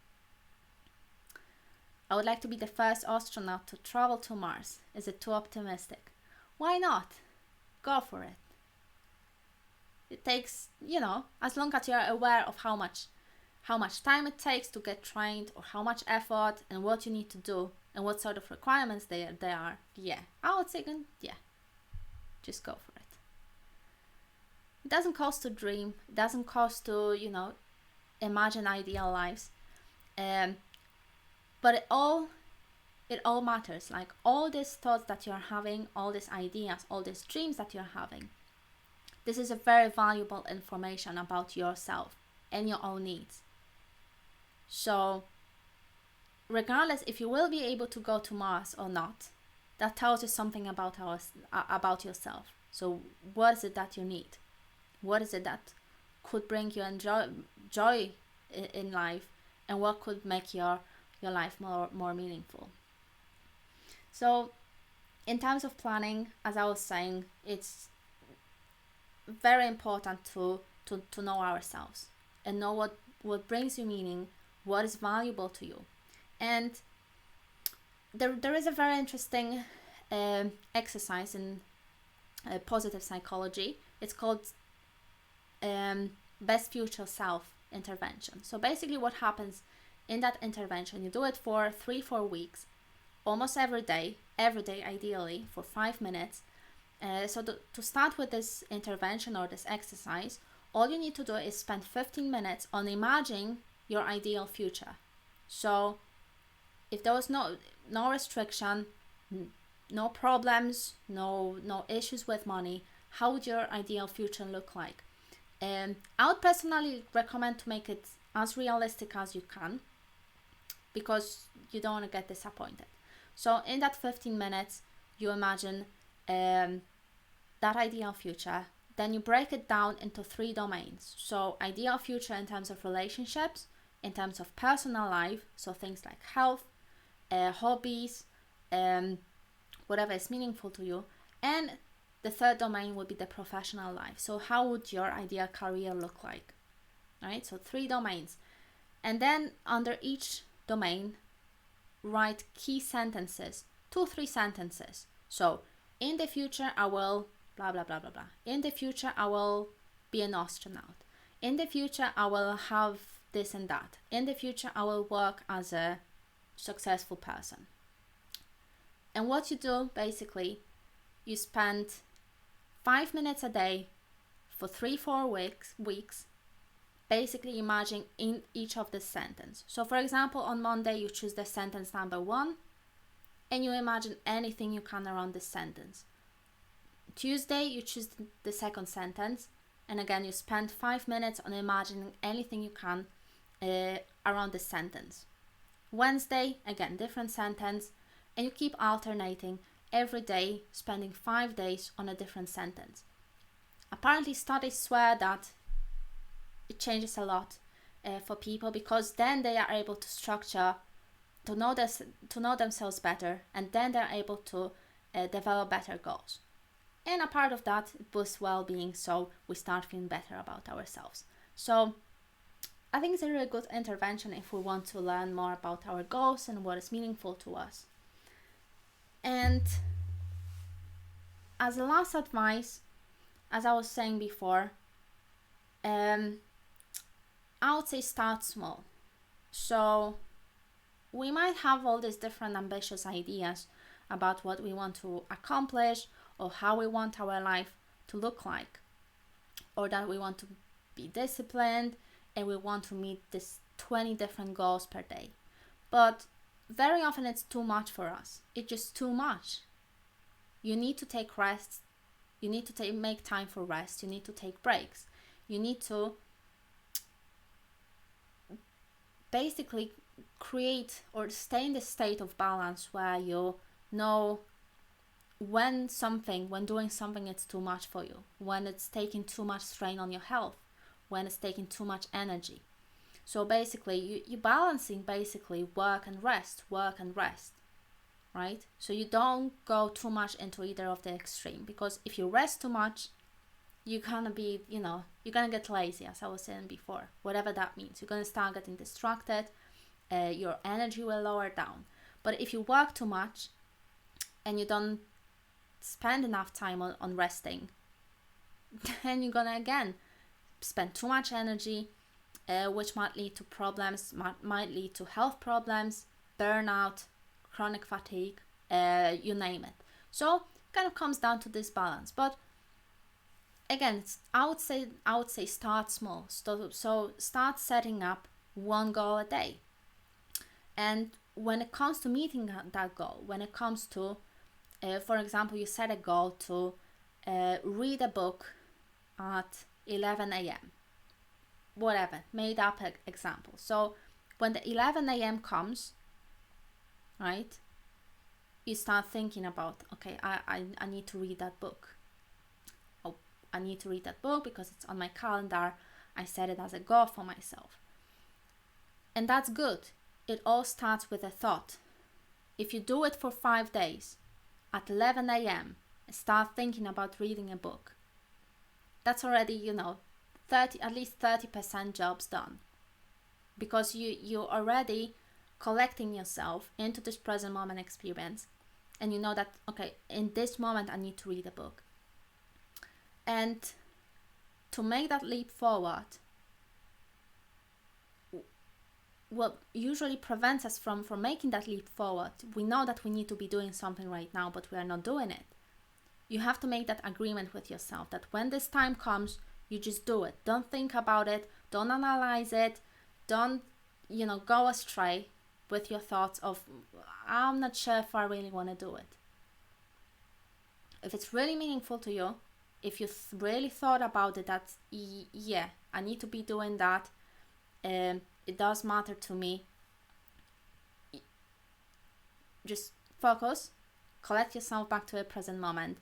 I would like to be the first astronaut to travel to Mars. Is it too optimistic? Why not? Go for it. It takes, as long as you're aware of how much time it takes to get trained, or how much effort and what you need to do and what sort of requirements they are. Yeah, I would say, just go for it. It doesn't cost to dream. It doesn't cost to, imagine ideal lives. But it all matters. Like all these thoughts that you're having, all these ideas, all these dreams that you're having, this is a very valuable information about yourself and your own needs. So regardless if you will be able to go to Mars or not, that tells you something about yourself. So what is it that you need? What is it that could bring you joy in life, and what could make your life more meaningful? So in terms of planning, as I was saying, it's very important to know ourselves and know what brings you meaning, what is valuable to you. And there is a very interesting exercise in positive psychology. It's called best future self intervention. So basically what happens in that intervention, you do it for 3-4 weeks, almost every day ideally for 5 minutes. So to start with this intervention or this exercise, all you need to do is spend 15 minutes on imagining your ideal future. So if there was no restriction, no problems, no issues with money, how would your ideal future look like? I would personally recommend to make it as realistic as you can, because you don't want to get disappointed. So in that 15 minutes, you imagine that ideal future. Then you break it down into 3 domains. So ideal future in terms of relationships, in terms of personal life, so things like health, hobbies, whatever is meaningful to you. And the 3rd domain would be the professional life. So how would your ideal career look like? Right? So 3 domains. And then under each domain, write key sentences, 2-3 sentences. So in the future, I will blah, blah, blah, blah, blah. In the future, I will be an astronaut. In the future, I will have this and that. In the future, I will work as a successful person. And what you do, basically, you spend 5 minutes a day for 3-4 weeks, basically imagining in each of the sentence. So for example, on Monday, you choose the sentence number 1, and you imagine anything you can around this sentence. Tuesday, you choose the 2nd sentence, and again, you spend 5 minutes on imagining anything you can around this sentence. Wednesday, again, different sentence, and you keep alternating every day, spending 5 days on a different sentence. Apparently, studies swear that it changes a lot for people, because then they are able to structure, to know themselves better, and then they're able to develop better goals. And a part of that, it boosts well-being, so we start feeling better about ourselves. So I think it's a really good intervention if we want to learn more about our goals and what is meaningful to us. And as a last advice, as I was saying before, I would say start small. So we might have all these different ambitious ideas about what we want to accomplish or how we want our life to look like, or that we want to be disciplined and we want to meet this 20 different goals per day. But very often it's too much for us. It's just too much. You need to take rest. You need to make time for rest. You need to take breaks. You need to basically create or stay in the state of balance where you know when doing something it's too much for you, when it's taking too much strain on your health, when it's taking too much energy. So basically you're balancing basically work and rest, right? So you don't go too much into either of the extreme, because if you rest too much, you're gonna get lazy, as I was saying before, whatever that means. You're gonna start getting distracted, your energy will lower down. But if you work too much and you don't spend enough time on resting, then you're gonna again spend too much energy, which might lead to problems, might lead to health problems, burnout, chronic fatigue, you name it. So it kind of comes down to this balance. But again, I would say start small. So start setting up one goal a day. And when it comes to meeting that goal, when it comes to, for example, you set a goal to read a book at 11 a.m. Whatever, made up example. So when the 11 a.m. comes, right, you start thinking about, okay, I need to read that book. Oh, I need to read that book because it's on my calendar. I set it as a goal for myself. And that's good. It all starts with a thought. If you do it for 5 days, at 11 a.m., start thinking about reading a book, that's already, at least 30% jobs done. Because you're already collecting yourself into this present moment experience, and you know that, okay, in this moment I need to read a book. And to make that leap forward, what usually prevents us from making that leap forward, we know that we need to be doing something right now, but we are not doing it. You have to make that agreement with yourself that when this time comes, you just do it. Don't think about it. Don't analyze it. Don't, go astray with your thoughts of, I'm not sure if I really want to do it. If it's really meaningful to you, if you really thought about it, that, yeah, I need to be doing that, it does matter to me, just focus, collect yourself back to a present moment,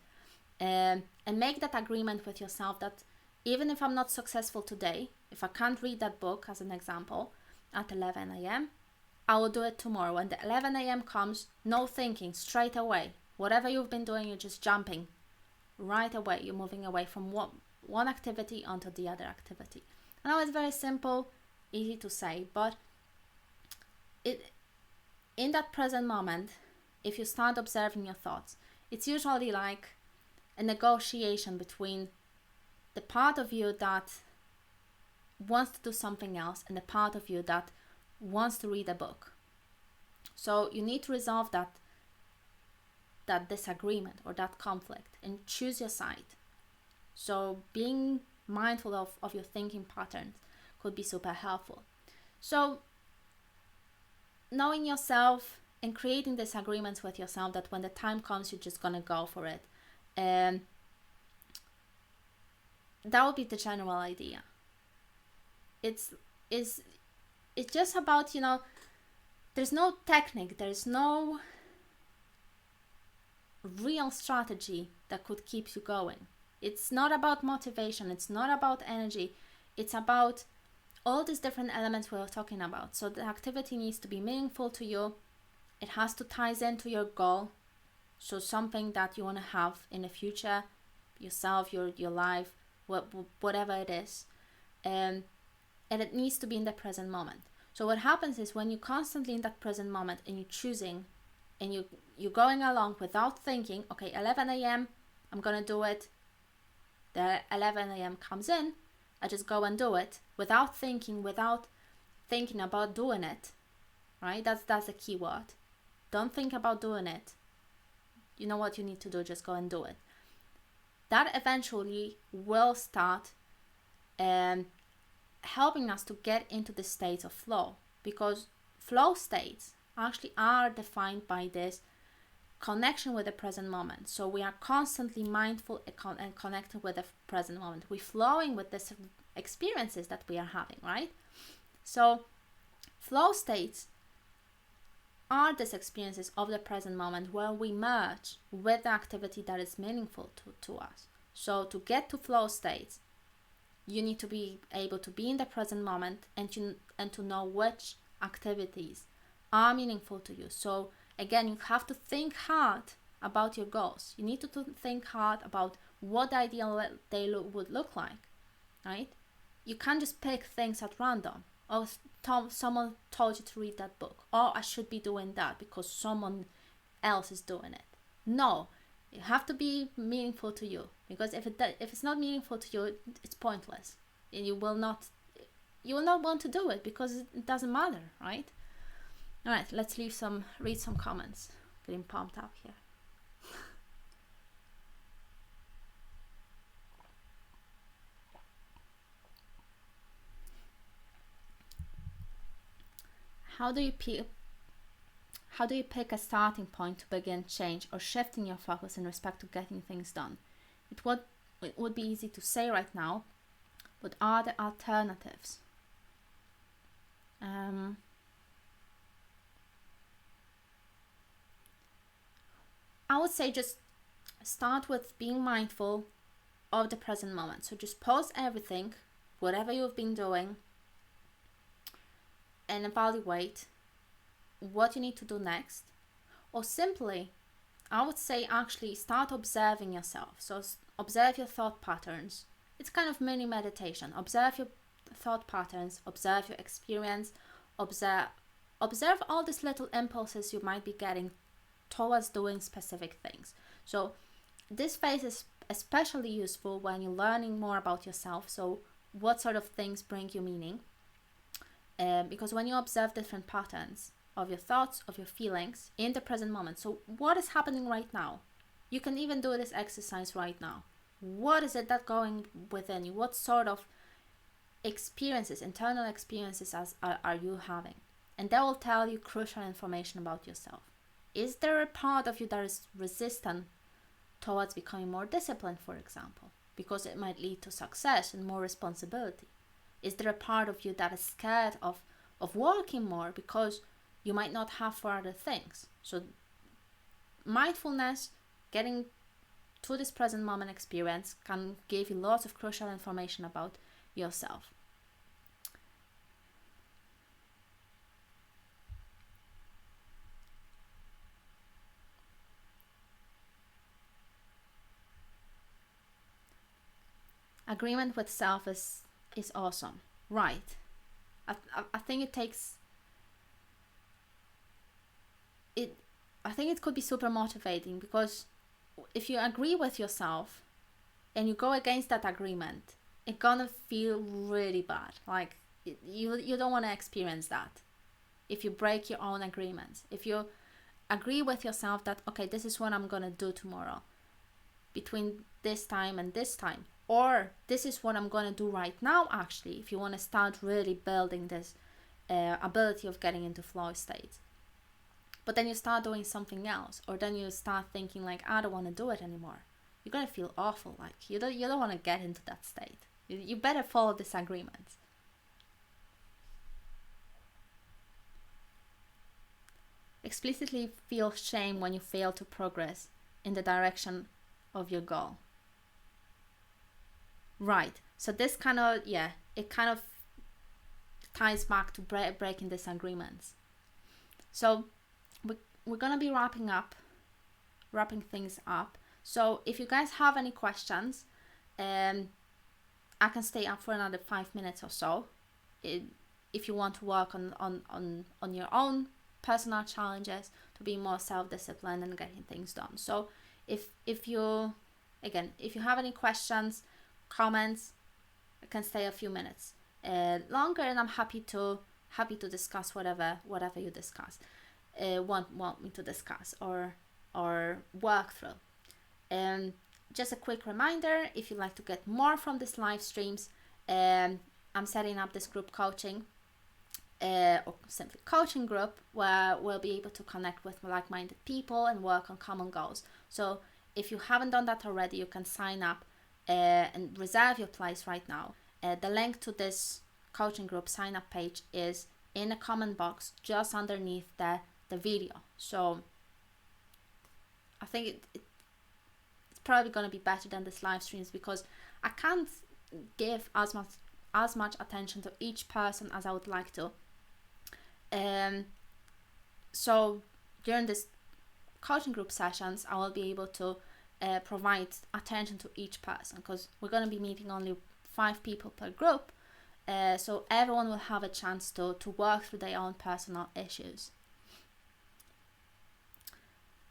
and make that agreement with yourself that even if I'm not successful today, if I can't read that book, as an example, at 11 a.m., I will do it tomorrow. When the 11 a.m. comes, no thinking, straight away. Whatever you've been doing, you're just jumping right away. You're moving away from one activity onto the other activity. I know it's very simple, easy to say, but in that present moment, if you start observing your thoughts, it's usually like a negotiation between the part of you that wants to do something else and the part of you that wants to read a book. So you need to resolve that disagreement or that conflict and choose your side. So being mindful of your thinking patterns could be super helpful. So knowing yourself and creating these agreements with yourself that when the time comes, you're just gonna go for it. And that would be the general idea. It's just about, there's no technique, there's no real strategy that could keep you going. It's not about motivation, it's not about energy, it's about all these different elements we were talking about. So the activity needs to be meaningful to you. It has to tie into your goal. So something that you want to have in the future, yourself, your life, whatever it is. And it needs to be in the present moment. So what happens is when you're constantly in that present moment and you're choosing and you're going along without thinking, okay, 11 a.m., I'm going to do it. The 11 a.m. comes in, I just go and do it without thinking about doing it, right? That's the key word. Don't think about doing it. You know what you need to do, just go and do it. That eventually will start helping us to get into the states of flow, because flow states actually are defined by this connection with the present moment. So we are constantly mindful and connected with the present moment. We're flowing with the experiences that we are having, right? So flow states are these experiences of the present moment where we merge with the activity that is meaningful to us. So to get to flow states, you need to be able to be in the present moment and to know which activities are meaningful to you. So again, you have to think hard about your goals. You need to think hard about what the ideal day would look like, right? You can't just pick things at random. Or someone told you to read that book. Or I should be doing that because someone else is doing it. No, it have to be meaningful to you, because if it's not meaningful to you, it's pointless. You will not want to do it because it doesn't matter, right? All right, let's read some comments. Getting pumped up here. How do you pick a starting point to begin change or shifting your focus in respect to getting things done? It would be easy to say right now, but are there alternatives? I would say just start with being mindful of the present moment. So just pause everything, whatever you've been doing, and evaluate what you need to do next. Or simply, I would say actually start observing yourself. So observe your thought patterns. It's kind of mini meditation. Observe your thought patterns, observe your experience, observe all these little impulses you might be getting towards doing specific things. So this phase is especially useful when you're learning more about yourself. So what sort of things bring you meaning? Because when you observe different patterns of your thoughts, of your feelings in the present moment, so what is happening right now? You can even do this exercise right now. What is it that going within you? What sort of experiences, internal experiences are you having? And that will tell you crucial information about yourself. Is there a part of you that is resistant towards becoming more disciplined, for example, because it might lead to success and more responsibility? Is there a part of you that is scared of working more because you might not have for other things? So mindfulness, getting to this present moment experience, can give you lots of crucial information about yourself. Agreement with self is awesome, right? I think it takes it. I think it could be super motivating, because if you agree with yourself and you go against that agreement, it's gonna feel really bad. Like you don't want to experience that. If you break your own agreements, if you agree with yourself that, okay, this is what I'm gonna do tomorrow between this time and this time, or this is what I'm gonna do right now, actually, if you want to start really building this ability of getting into flow states. But then you start doing something else, or then you start thinking like, I don't want to do it anymore. You're gonna feel awful. Like you don't want to get into that state. You better follow this agreement. Explicitly feel shame when you fail to progress in the direction of your goal. Right. So this kind of, it kind of ties back to breaking disagreements. So we're going to be wrapping things up. So if you guys have any questions, I can stay up for another 5 minutes or so. If you want to work on your own personal challenges to be more self-disciplined and getting things done. So if you have any questions, comments, can stay a few minutes longer, and I'm happy to discuss whatever you discuss, want me to discuss or work through. Just a quick reminder, if you'd like to get more from these live streams, I'm setting up this group coaching or simply coaching group where we'll be able to connect with like-minded people and work on common goals. So if you haven't done that already, you can sign up and reserve your place right now. The link to this coaching group sign up page is in a comment box just underneath the video. So I think it's probably going to be better than this live streams, because I can't give as much attention to each person as I would like to. So during this coaching group sessions, I will be able to provide attention to each person, because we're going to be meeting only 5 people per group, so everyone will have a chance to work through their own personal issues.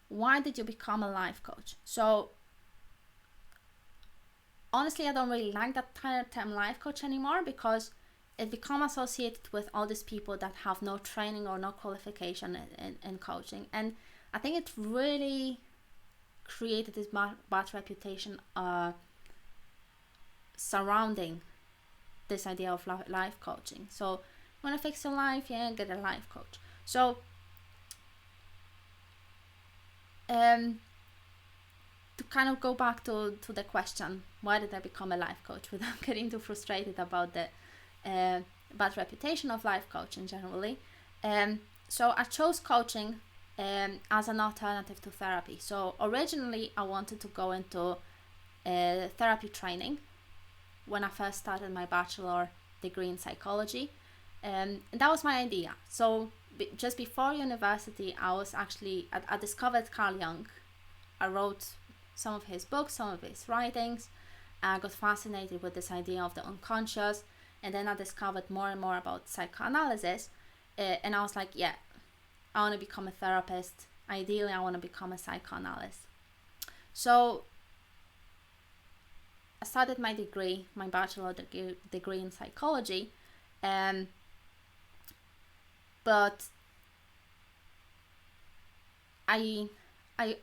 Why did you become a life coach? So honestly, I don't really like that term life coach anymore, because it become associated with all these people that have no training or no qualification in coaching, and I think it really created this bad reputation surrounding this idea of life coaching. So you want to fix your life, yeah, get a life coach. So to kind of go back to the question, why did I become a life coach, without getting too frustrated about the bad reputation of life coaching generally. So I chose coaching as an alternative to therapy. So originally I wanted to go into therapy training when I first started my bachelor degree in psychology, and that was my idea. So just before university, I discovered Carl Jung. I wrote some of his books, some of his writings. I got fascinated with this idea of the unconscious, and then I discovered more and more about psychoanalysis, and I was like, yeah, I want to become a therapist. Ideally, I want to become a psychoanalyst. So I started my degree, my bachelor degree in psychology, but I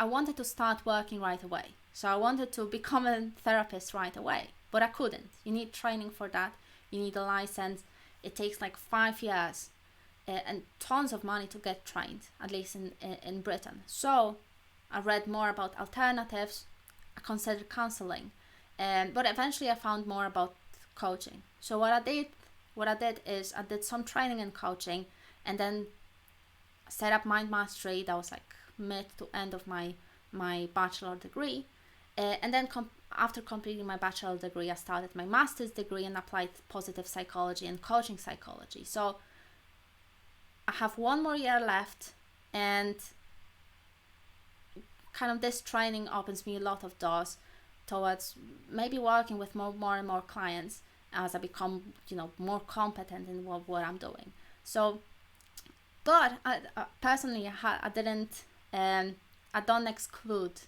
wanted to start working right away. So I wanted to become a therapist right away, but I couldn't. You need training for that. You need a license. It takes like 5 years and tons of money to get trained, at least in Britain. So I read more about alternatives. I considered counseling, but eventually I found more about coaching. So what I did is I did some training in coaching, and then set up Mind Mastery. That was like mid to end of my bachelor degree, and then after completing my bachelor degree, I started my master's degree and applied positive psychology and coaching psychology. So I have 1 more year left, and kind of this training opens me a lot of doors towards maybe working with more and more clients as I become, more competent in what I'm doing. So, but I personally, I don't exclude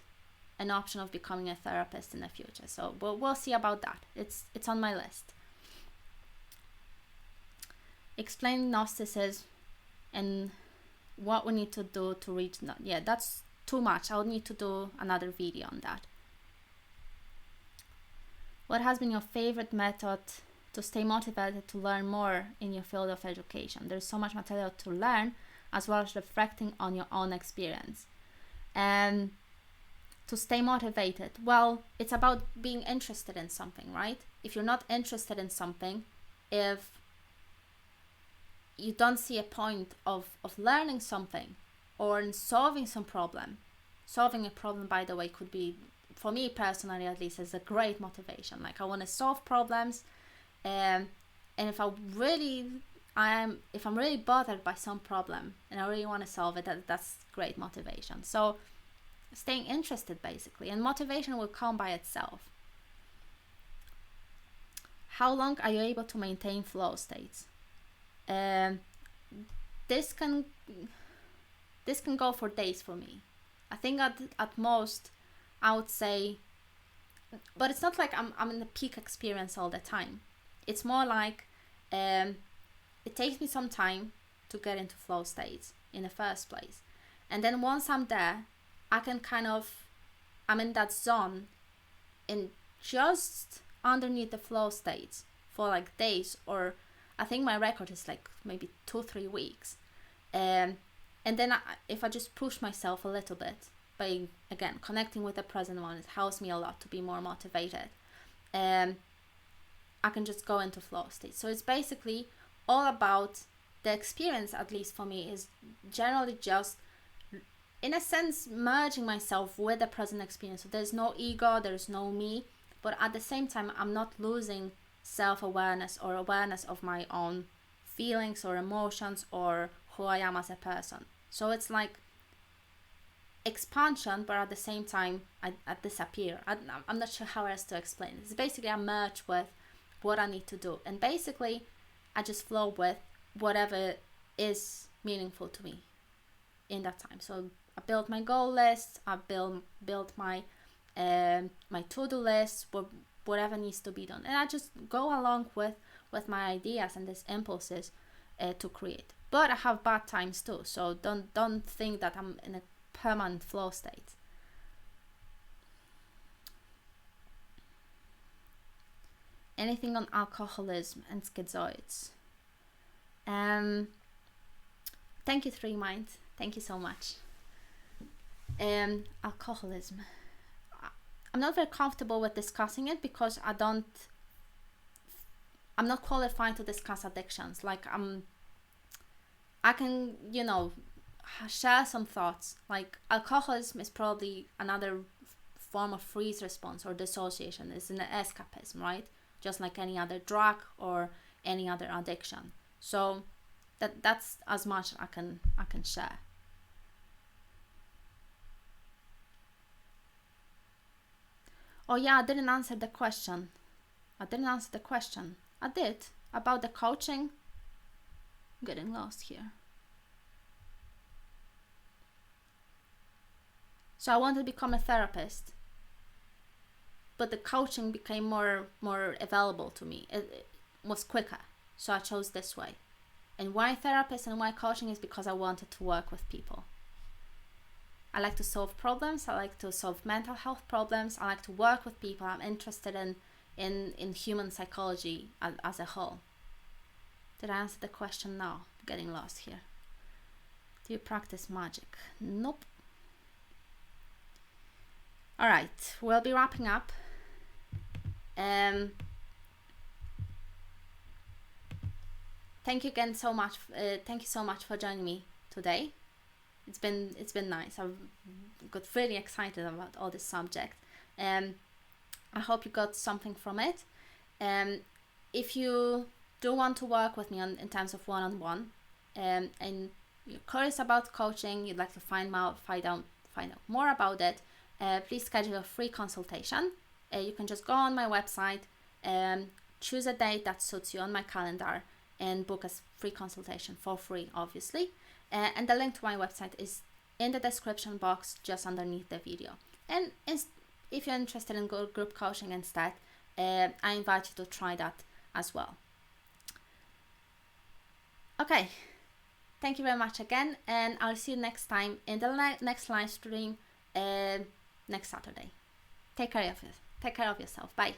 an option of becoming a therapist in the future. So we'll see about that. It's on my list. Explain Gnosticism and what we need to do to reach. Yeah, that's too much. I'll need to do another video on that. What has been your favorite method to stay motivated to learn more in your field of education? There's so much material to learn, as well as reflecting on your own experience. And to stay motivated, well, it's about being interested in something, right? If you're not interested in something, if you don't see a point of learning something or in solving a problem, by the way, could be, for me personally at least, is a great motivation. Like, I want to solve problems, and if I'm really bothered by some problem and I really want to solve it, that's great motivation. So staying interested, basically, and motivation will come by itself. How long are you able to maintain flow states? This can go for days for me. I think at most I would say, but it's not like I'm in the peak experience all the time. It's more like it takes me some time to get into flow states in the first place. And then once I'm there, I can I'm in that zone in just underneath the flow states for like days, or I think my record is like maybe 2-3 weeks. And then if I just push myself a little bit by, again, connecting with the present moment, it helps me a lot to be more motivated. I can just go into flow state. So it's basically all about the experience, at least for me, is generally just, in a sense, merging myself with the present experience. So there's no ego, there's no me, but at the same time, I'm not losing self-awareness or awareness of my own feelings or emotions or who I am as a person. So it's like expansion, but at the same time, I disappear. I'm not sure how else to explain it. It's basically I merge with what I need to do, and basically I just flow with whatever is meaningful to me in that time. So I build my goal list, I build my my to-do list, whatever needs to be done, and I just go along with my ideas and these impulses to create. But I have bad times too, so don't think that I'm in a permanent flow state. Anything on alcoholism and schizoids? Thank you, 3 Mind. Thank you so much. Alcoholism. I'm not very comfortable with discussing it because I'm not qualified to discuss addictions. Like I can, share some thoughts. Like alcoholism is probably another form of freeze response or dissociation. It's an escapism, right? Just like any other drug or any other addiction. So that's as much I can share. Oh yeah, I didn't answer the question. I did, about the coaching. I'm getting lost here. So I wanted to become a therapist, but the coaching became more available to me. It was quicker, so I chose this way. And why therapist and why coaching is because I wanted to work with people. I like to solve problems. I like to solve mental health problems. I like to work with people. I'm interested in human psychology as a whole. Did I answer the question? No, I'm getting lost here. Do you practice magic? Nope. All right, we'll be wrapping up. Thank you again so much. Thank you so much for joining me today. It's been nice. I've got really excited about all this subject. I hope you got something from it. If you do want to work with me in terms of one-on-one, and you're curious about coaching, you'd like to find out more about it, please schedule a free consultation. You can just go on my website, choose a date that suits you on my calendar, and book a free consultation for free, obviously. And the link to my website is in the description box just underneath the video. And if you're interested in group coaching instead, I invite you to try that as well. Okay, thank you very much again, and I'll see you next time in the next live stream next Saturday. Take care of yourself. Bye.